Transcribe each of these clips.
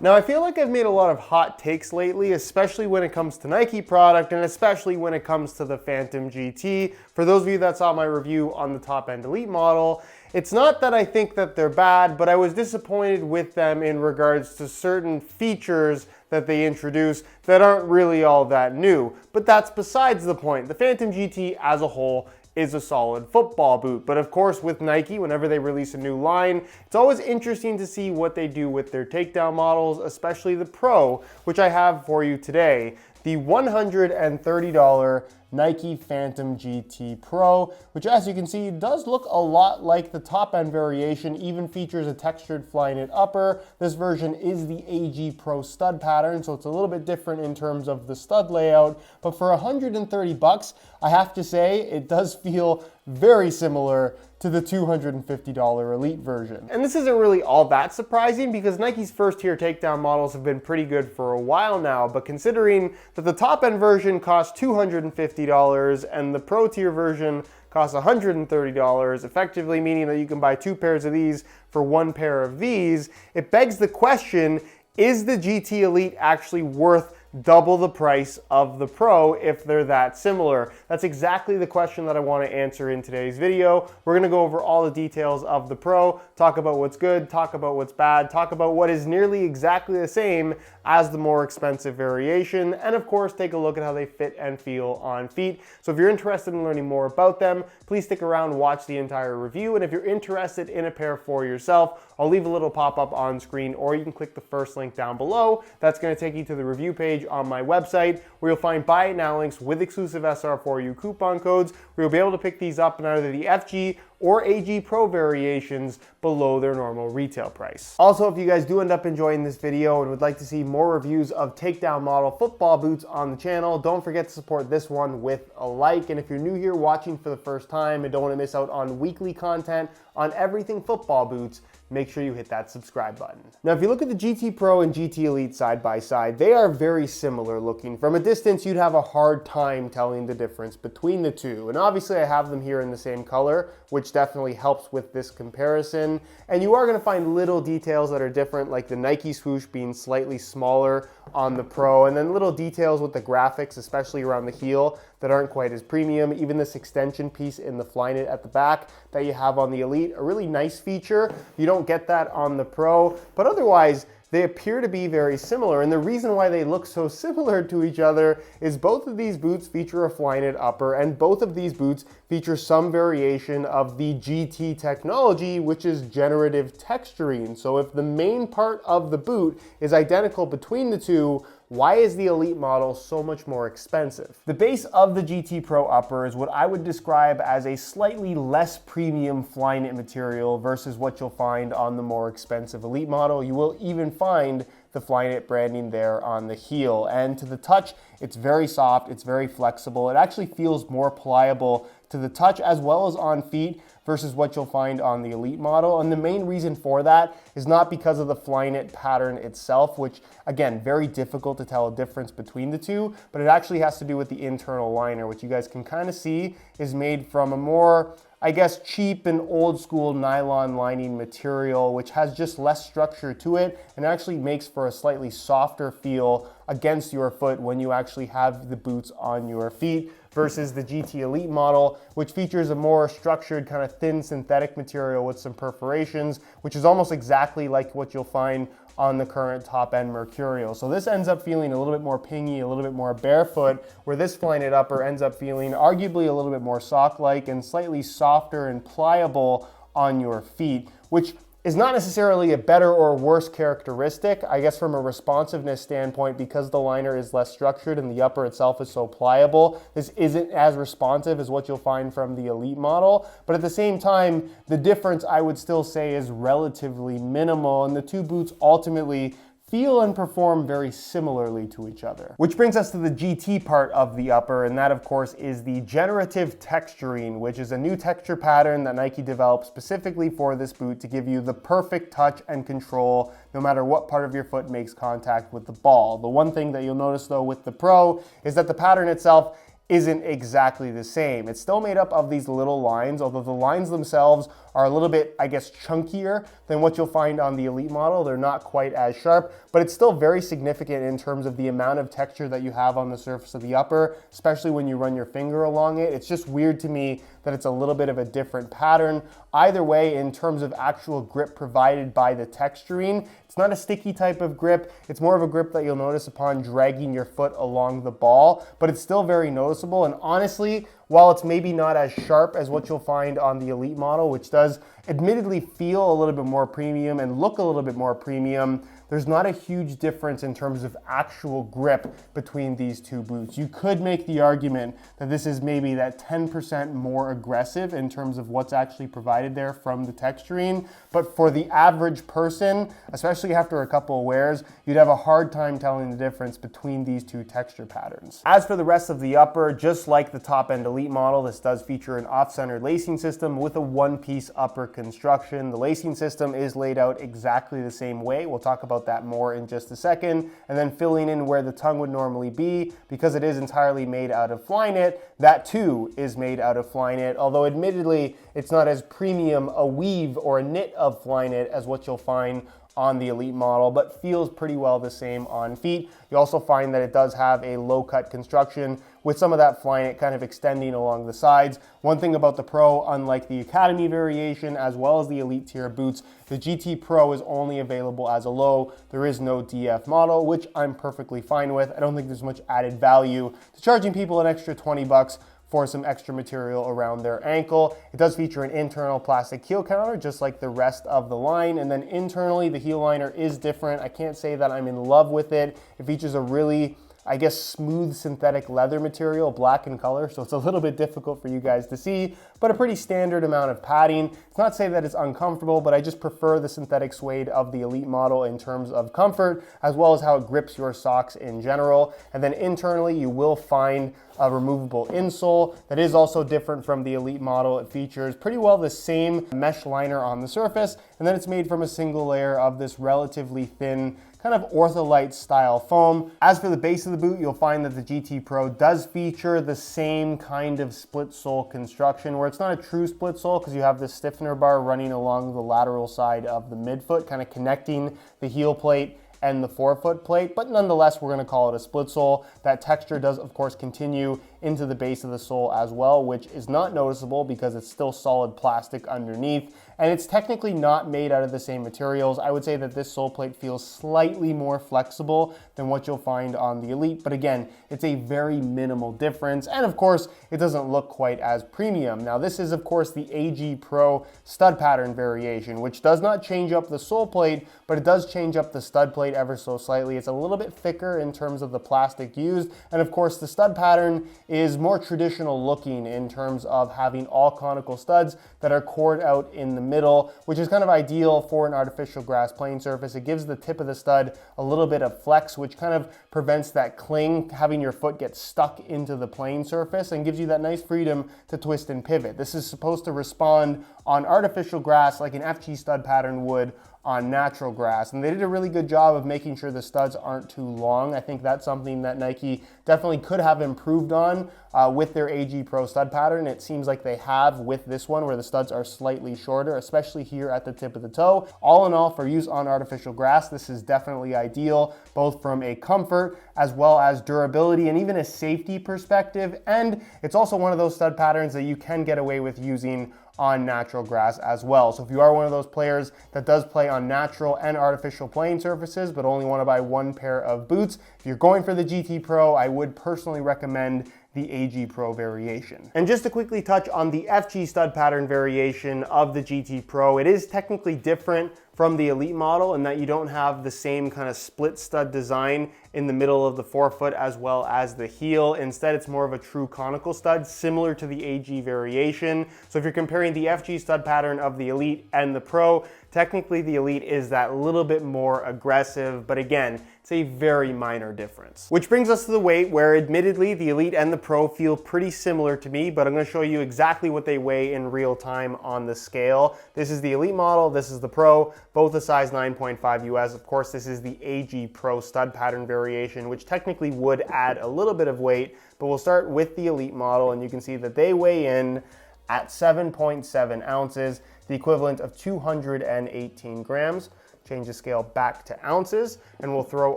Now, I feel like I've made a lot of hot takes lately, especially when it comes to Nike product and especially when it comes to the Phantom GT. For those of you that saw my review on the top-end Elite model, it's not that I think that they're bad, but I was disappointed with them in regards to certain features that they introduced that aren't really all that new. But that's besides the point. The Phantom GT as a whole is a solid football boot. But of course, with Nike, whenever they release a new line, it's always interesting to see what they do with their takedown models, especially the Pro, which I have for you today. The $130 Nike Phantom GT Pro, which as you can see does look a lot like the top end variation, even features a textured Flyknit upper. This version is the AG Pro stud pattern, so it's a little bit different in terms of the stud layout, but for 130 bucks, I have to say it does feel very similar to the $250 Elite version. And this isn't really all that surprising because Nike's first tier takedown models have been pretty good for a while now, but considering that the top end version costs $250 and the Pro tier version costs $130, effectively meaning that you can buy two pairs of these for one pair of these, it begs the question, is the GT Elite actually worth double the price of the Pro if they're that similar? That's exactly the question that I want to answer in today's video. We're going to go over all the details of the Pro, talk about what's good, talk about what's bad, talk about what is nearly exactly the same as the more expensive variation, and of course take a look at how they fit and feel on feet. So if you're interested in learning more about them, please stick around, watch the entire review, and if you're interested in a pair for yourself, I'll leave a little pop-up on screen, or you can click the first link down below. That's going to take you to the review page on my website, where you'll find buy it now links with exclusive SR4U coupon codes, where you'll be able to pick these up in either the FG or AG Pro variations below their normal retail price. Also, if you guys do end up enjoying this video and would like to see more reviews of takedown model football boots on the channel, don't forget to support this one with a like. And if you're new here watching for the first time and don't want to miss out on weekly content on everything football boots, make sure you hit that subscribe button. Now, if you look at the GT Pro and GT Elite side by side, they are very similar looking. From a distance, you'd have a hard time telling the difference between the two. And obviously I have them here in the same color, which definitely helps with this comparison. And you are gonna find little details that are different, like the Nike swoosh being slightly smaller on the Pro, and then little details with the graphics, especially around the heel, that aren't quite as premium. Even this extension piece in the Flyknit at the back that you have on the Elite, a really nice feature. You don't get that on the Pro, but otherwise, they appear to be very similar, and the reason why they look so similar to each other is both of these boots feature a Flyknit upper, and both of these boots feature some variation of the GT technology, which is generative texturing. So if the main part of the boot is identical between the two, why is the Elite model so much more expensive? The base of the GT Pro upper is what I would describe as a slightly less premium Flyknit material versus what you'll find on the more expensive Elite model. You will even find the Flyknit branding there on the heel. And to the touch, it's very soft, it's very flexible. It actually feels more pliable to the touch as well as on feet versus what you'll find on the Elite model. And the main reason for that is not because of the Flyknit pattern itself, which again, very difficult to tell a difference between the two, but it actually has to do with the internal liner, which you guys can kind of see is made from a more, I guess, cheap and old school nylon lining material, which has just less structure to it and actually makes for a slightly softer feel against your foot when you actually have the boots on your feet, versus the GT Elite model, which features a more structured kind of thin synthetic material with some perforations, which is almost exactly like what you'll find on the current top-end Mercurial. So this ends up feeling a little bit more pingy, a little bit more barefoot, where this Flyknit upper ends up feeling arguably a little bit more sock-like and slightly softer and pliable on your feet, which is not necessarily a better or worse characteristic. I guess from a responsiveness standpoint, because the liner is less structured and the upper itself is so pliable, this isn't as responsive as what you'll find from the Elite model. But at the same time, the difference I would still say is relatively minimal, and the two boots ultimately feel and perform very similarly to each other. Which brings us to the GT part of the upper, and that of course is the generative texturing, which is a new texture pattern that Nike developed specifically for this boot to give you the perfect touch and control no matter what part of your foot makes contact with the ball. The one thing that you'll notice though with the Pro is that the pattern itself isn't exactly the same. It's still made up of these little lines, although the lines themselves are a little bit, I guess, chunkier than what you'll find on the Elite model. They're not quite as sharp, but it's still very significant in terms of the amount of texture that you have on the surface of the upper, especially when you run your finger along it. It's just weird to me that it's a little bit of a different pattern. Either way, in terms of actual grip provided by the texturing, it's not a sticky type of grip. It's more of a grip that you'll notice upon dragging your foot along the ball, but it's still very noticeable. And honestly, while it's maybe not as sharp as what you'll find on the Elite model, which does admittedly feel a little bit more premium and look a little bit more premium, there's not a huge difference in terms of actual grip between these two boots. You could make the argument that this is maybe that 10% more aggressive in terms of what's actually provided there from the texturing, but for the average person, especially after a couple of wears, you'd have a hard time telling the difference between these two texture patterns. As for the rest of the upper, just like the top-end Elite model, this does feature an off-center lacing system with a one-piece upper construction. The lacing system is laid out exactly the same way. We'll talk about that more in just a second. And then filling in where the tongue would normally be, because it is entirely made out of fly knit, that too is made out of fly knit, although admittedly it's not as premium a weave or a knit of fly knit as what you'll find on the Elite model, but feels pretty well the same on feet. You also find that it does have a low cut construction with some of that fly knit kind of extending along the sides. One thing about the Pro, unlike the Academy variation as well as the Elite tier boots, the GT Pro is only available as a low. There is no DF model, which I'm perfectly fine with. I don't think there's much added value to charging people an extra 20 bucks for some extra material around their ankle. It does feature an internal plastic heel counter, just like the rest of the line. And then internally, the heel liner is different. I can't say that I'm in love with it. It features a really, I guess, smooth synthetic leather material, black in color, so it's a little bit difficult for you guys to see, but a pretty standard amount of padding. It's not to say that it's uncomfortable, but I just prefer the synthetic suede of the Elite model in terms of comfort, as well as how it grips your socks in general. And then internally, you will find a removable insole that is also different from the Elite model. It features pretty well the same mesh liner on the surface, and then it's made from a single layer of this relatively thin kind of ortholite style foam. As for the base of the boot, you'll find that the GT Pro does feature the same kind of split sole construction, where it's not a true split sole because you have this stiffener bar running along the lateral side of the midfoot, kind of connecting the heel plate and the forefoot plate, but nonetheless, we're gonna call it a split sole. That texture does, of course, continue into the base of the sole as well, which is not noticeable because it's still solid plastic underneath, and it's technically not made out of the same materials. I would say that this sole plate feels slightly more flexible than what you'll find on the Elite, but again, it's a very minimal difference, and of course, it doesn't look quite as premium. Now, this is, of course, the AG Pro stud pattern variation, which does not change up the sole plate, but it does change up the stud plate ever so slightly. It's a little bit thicker in terms of the plastic used, and of course, the stud pattern is more traditional looking in terms of having all conical studs that are cored out in the middle, which is kind of ideal for an artificial grass playing surface. It gives the tip of the stud a little bit of flex, which kind of prevents that cling, having your foot get stuck into the playing surface, and gives you that nice freedom to twist and pivot. This is supposed to respond on artificial grass like an FG stud pattern would on natural grass, and they did a really good job of making sure the studs aren't too long. I think that's something that Nike definitely could have improved on with their AG Pro stud pattern. It seems like they have with this one, where the studs are slightly shorter, especially here at the tip of the toe. All in all, for use on artificial grass, this is definitely ideal, both from a comfort as well as durability and even a safety perspective. And it's also one of those stud patterns that you can get away with using on natural grass as well. So if you are one of those players that does play on natural and artificial playing surfaces, but only want to buy one pair of boots, if you're going for the GT Pro, I would personally recommend the AG Pro variation. And just to quickly touch on the FG stud pattern variation of the GT Pro, it is technically different from the Elite model in that you don't have the same kind of split stud design in the middle of the forefoot as well as the heel. Instead, it's more of a true conical stud, similar to the AG variation. So if you're comparing the FG stud pattern of the Elite and the Pro, Technically, the Elite is that little bit more aggressive, but again, it's a very minor difference. Which brings us to the weight, where admittedly the Elite and the Pro feel pretty similar to me, but I'm going to show you exactly what they weigh in real time on the scale. This is the Elite model, this is the Pro, both a size 9.5 US. Of course, this is the AG Pro stud pattern variation, which technically would add a little bit of weight, but we'll start with the Elite model, and you can see that they weigh in at 7.7 ounces, the equivalent of 218 grams. Change the scale back to ounces, and we'll throw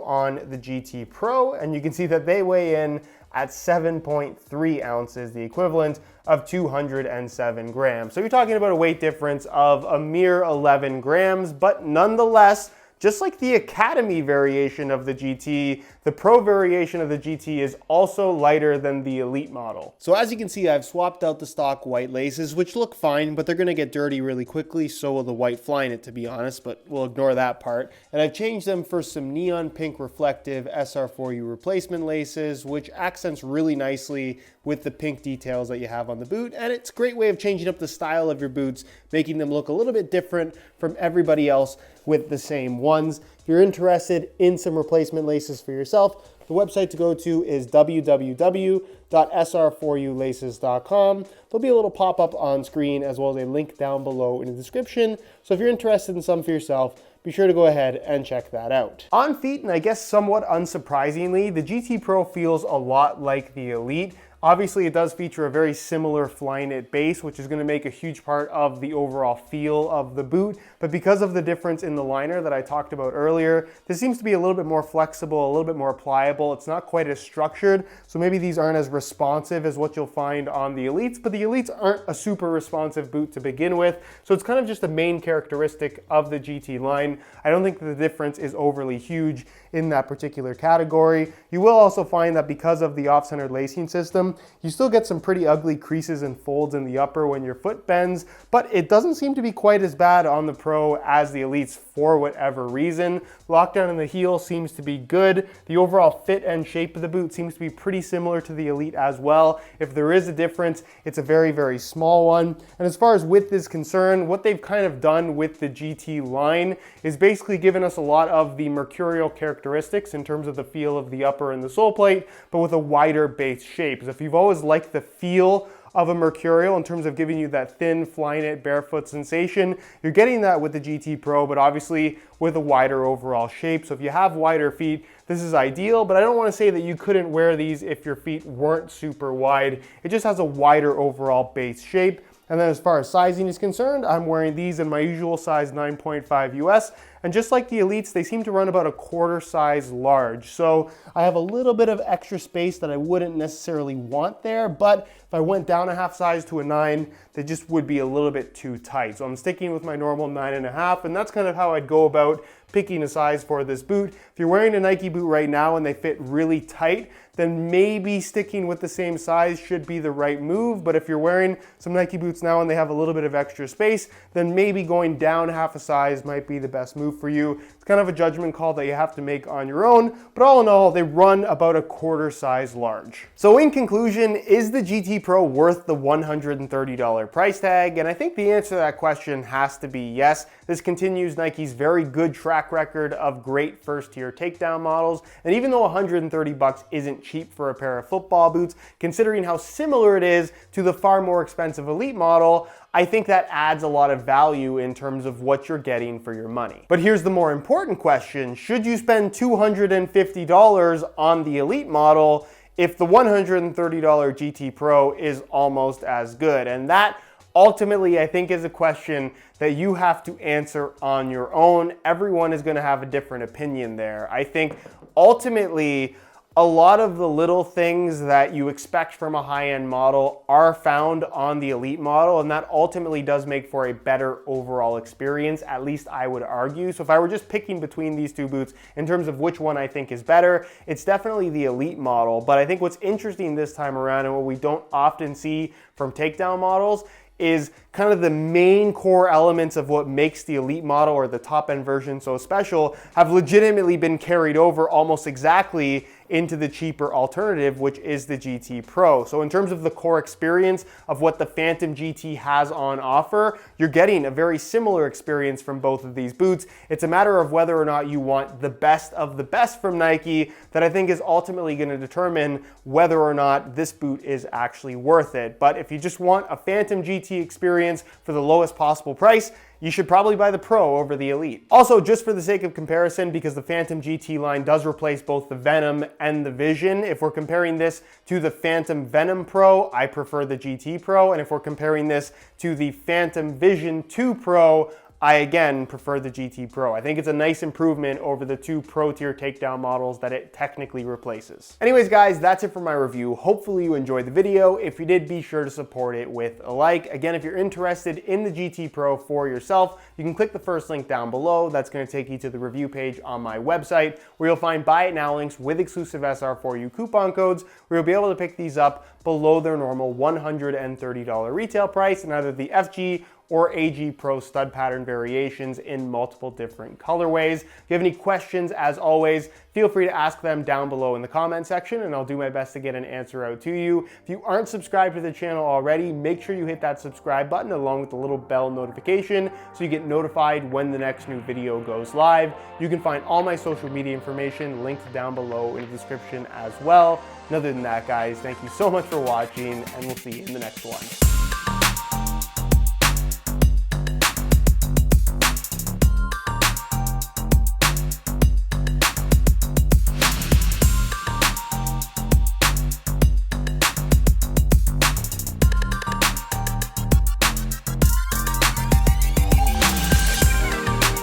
on the GT Pro, and you can see that they weigh in at 7.3 ounces, the equivalent of 207 grams. So you're talking about a weight difference of a mere 11 grams, but nonetheless, just like the Academy variation of the GT, the Pro variation of the GT is also lighter than the Elite model. So as you can see, I've swapped out the stock white laces, which look fine, but they're gonna get dirty really quickly, so will the white Flyknit, to be honest, but we'll ignore that part. And I've changed them for some neon pink reflective SR4U replacement laces, which accents really nicely with the pink details that you have on the boot. And it's a great way of changing up the style of your boots, making them look a little bit different from everybody else with the same ones. If you're interested in some replacement laces for yourself, the website to go to is www.sr4ulaces.com. There'll be a little pop-up on screen as well as a link down below in the description. So if you're interested in some for yourself, be sure to go ahead and check that out. On feet, and I guess somewhat unsurprisingly, the GT Pro feels a lot like the Elite. Obviously, it does feature a very similar Flyknit base, which is going to make a huge part of the overall feel of the boot. But because of the difference in the liner that I talked about earlier, this seems to be a little bit more flexible, a little bit more pliable. It's not quite as structured, so maybe these aren't as responsive as what you'll find on the Elites, but the Elites aren't a super responsive boot to begin with, so it's kind of just a main characteristic of the GT line. I don't think the difference is overly huge in that particular category. You will also find that because of the off-centered lacing system, you still get some pretty ugly creases and folds in the upper when your foot bends, but it doesn't seem to be quite as bad on the Pro as the Elites for whatever reason. Lockdown in the heel seems to be good. The overall fit and shape of the boot seems to be pretty similar to the Elite as well. If there is a difference, it's a very, very small one. And as far as width is concerned, what they've kind of done with the GT line is basically given us a lot of the mercurial characteristics in terms of the feel of the upper and the sole plate, but with a wider base shape. So if you've always liked the feel of a mercurial in terms of giving you that thin Flyknit barefoot sensation, you're getting that with the GT Pro, but obviously with a wider overall shape. So if you have wider feet, this is ideal, but I don't want to say that you couldn't wear these if your feet weren't super wide. It just has a wider overall base shape. And then as far as sizing is concerned, I'm wearing these in my usual size 9.5 US. And just like the Elites, they seem to run about a quarter size large. So I have a little bit of extra space that I wouldn't necessarily want there, but if I went down a half size to a 9, they just would be a little bit too tight. So I'm sticking with my normal 9.5, and that's kind of how I'd go about picking a size for this boot. If you're wearing a Nike boot right now and they fit really tight, then maybe sticking with the same size should be the right move. But if you're wearing some Nike boots now and they have a little bit of extra space, then maybe going down half a size might be the best move for you. It's kind of a judgment call that you have to make on your own, but all in all, they run about a quarter size large. So in conclusion, is the GT Pro worth the $130 price tag? And I think the answer to that question has to be yes. This continues Nike's very good track record of great first-tier takedown models, and even though 130 bucks isn't cheap for a pair of football boots, considering how similar it is to the far more expensive Elite model, I think that adds a lot of value in terms of what you're getting for your money. But here's the more important question: should you spend $250 on the Elite model if the $130 GT Pro is almost as good? And that ultimately, I think, is a question that you have to answer on your own. Everyone is going to have a different opinion there. I think ultimately, a lot of the little things that you expect from a high-end model are found on the Elite model, and that ultimately does make for a better overall experience, at least I would argue. So if I were just picking between these two boots in terms of which one I think is better, it's definitely the Elite model. But I think what's interesting this time around, and what we don't often see from takedown models, is kind of the main core elements of what makes the Elite model or the top end version so special have legitimately been carried over almost exactly into the cheaper alternative, which is the GT Pro. So in terms of the core experience of what the Phantom GT has on offer, you're getting a very similar experience from both of these boots. It's a matter of whether or not you want the best of the best from Nike that I think is ultimately going to determine whether or not this boot is actually worth it. But if you just want a Phantom GT experience for the lowest possible price, you should probably buy the Pro over the Elite. Also, just for the sake of comparison, because the Phantom GT line does replace both the Venom and the Vision, if we're comparing this to the Phantom Venom Pro, I prefer the GT Pro. And if we're comparing this to the Phantom Vision 2 Pro, I again prefer the GT Pro. I think it's a nice improvement over the two Pro tier Takedown models that it technically replaces. Anyways guys, that's it for my review. Hopefully you enjoyed the video. If you did, be sure to support it with a like. Again, if you're interested in the GT Pro for yourself, you can click the first link down below. That's going to take you to the review page on my website, where you'll find buy it now links with exclusive SR4U coupon codes, where you'll be able to pick these up below their normal $130 retail price in either the FG or AG Pro stud pattern variations in multiple different colorways. If you have any questions, as always, feel free to ask them down below in the comment section, and I'll do my best to get an answer out to you. If you aren't subscribed to the channel already, make sure you hit that subscribe button along with the little bell notification so you get notified when the next new video goes live. You can find all my social media information linked down below in the description as well. And other than that, guys, thank you so much for watching, and we'll see you in the next one.